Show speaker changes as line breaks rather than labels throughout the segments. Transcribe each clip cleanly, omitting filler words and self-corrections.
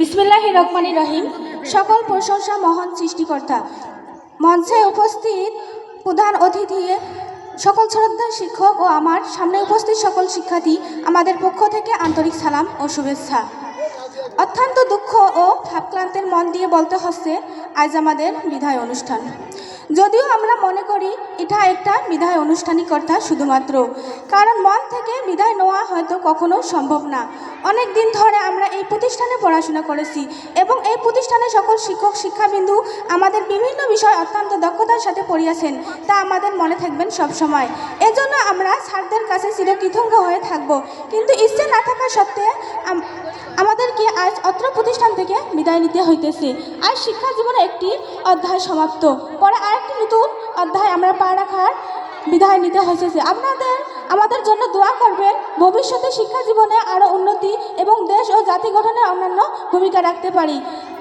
বিসমিল্লাহির রহমানির রহিম। সকল প্রশংসা মহান সৃষ্টিকর্তা। মঞ্চে উপস্থিত প্রধান অতিথি, সকল শ্রদ্ধা শিক্ষক ও আমার সামনে উপস্থিত সকল শিক্ষার্থী, আমাদের পক্ষ থেকে আন্তরিক সালাম ও শুভেচ্ছা। অত্যন্ত দুঃখ ও ভাবক্লান্তের মন দিয়ে বলতে হচ্ছে আজ আমাদের বিদায় অনুষ্ঠান। যদিও আমরা মনে করি এটা একটা বিদায় অনুষ্ঠানই কথা শুধুমাত্র, কারণ মন থেকে বিদায় নেওয়া হয়তো কখনো সম্ভব না। অনেক দিন ধরে আমরা এই প্রতিষ্ঠানে পড়াশোনা করেছি এবং এই প্রতিষ্ঠানে সকল শিক্ষক শিক্ষাবিন্দু আমাদের বিভিন্ন বিষয় অত্যন্ত দক্ষতার সাথে পড়িয়েছেন, তা আমাদের মনে থাকবেন সবসময়। এজন্য আমরা স্যারদের কাছে চিরকৃতজ্ঞ হয়ে থাকব। কিন্তু ইচ্ছে না থাকা সত্ত্বে আমাদেরকে আজ অত্র প্রতিষ্ঠান থেকে বিদায় নিতে হইতেছে। আজ শিক্ষা জীবনে একটি অধ্যায় সমাপ্ত, পরে আরেকটি নতুন অধ্যায় আমরা পা রাখার বিদায় নিতে হয়েছে। আমাদের জন্য দোয়া করবেন, ভবিষ্যতে শিক্ষা জীবনে আরও উন্নতি এবং দেশ ও জাতি গঠনের অন্যান্য ভূমিকা রাখতে পারি।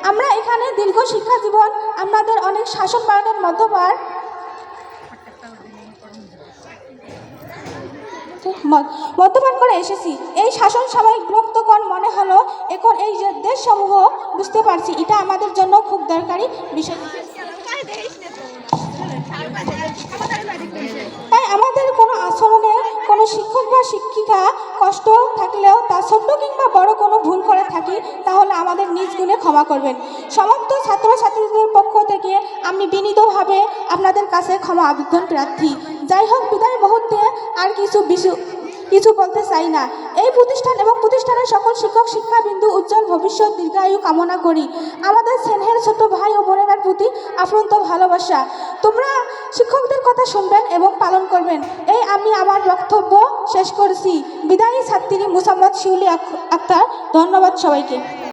আমরা এখানে দীর্ঘ শিক্ষা জীবন আমাদের অনেক শাসন পালনের মধ্যপার করে এসেছি। এই শাসন সাময়িক বিরক্তকর মনে হলো, এখন এই দেশসমূহ বুঝতে পারছি এটা আমাদের জন্য খুব দরকারি বিষয়। তাই আমাদের কোনো আচরণে কোনো শিক্ষক বা শিক্ষিকা কষ্ট থাকলেও তা ছোট্ট কিংবা বড় কোনো ভুল করে থাকি, তাহলে আমাদের নিজ গুণে ক্ষমা করবেন। সমস্ত ছাত্রছাত্রীদের পক্ষ থেকে আমি বিনীতভাবে আপনাদের কাছে ক্ষমা আবেদন প্রার্থী। যাই হোক, বিদায় মুহূর্তে আর কিছু বলতে চাই না। এই প্রতিষ্ঠান এবং প্রতিষ্ঠানের সকল শিক্ষক শিক্ষাবিন্দু উজ্জ্বল ভবিষ্যৎ দীর্ঘায়ু কামনা করি। আমাদের স্নেহের ছোট ভাই ও বোনেরার প্রতি আপ্রান্ত ভালোবাসা। তোমরা শিক্ষকদের কথা শুনবেন এবং পালন করবেন, এই আমি আমার বক্তব্য শেষ করছি। বিদায়ী ছাত্রী মোসাম্মদ শিউলি আক্তার। ধন্যবাদ সবাইকে।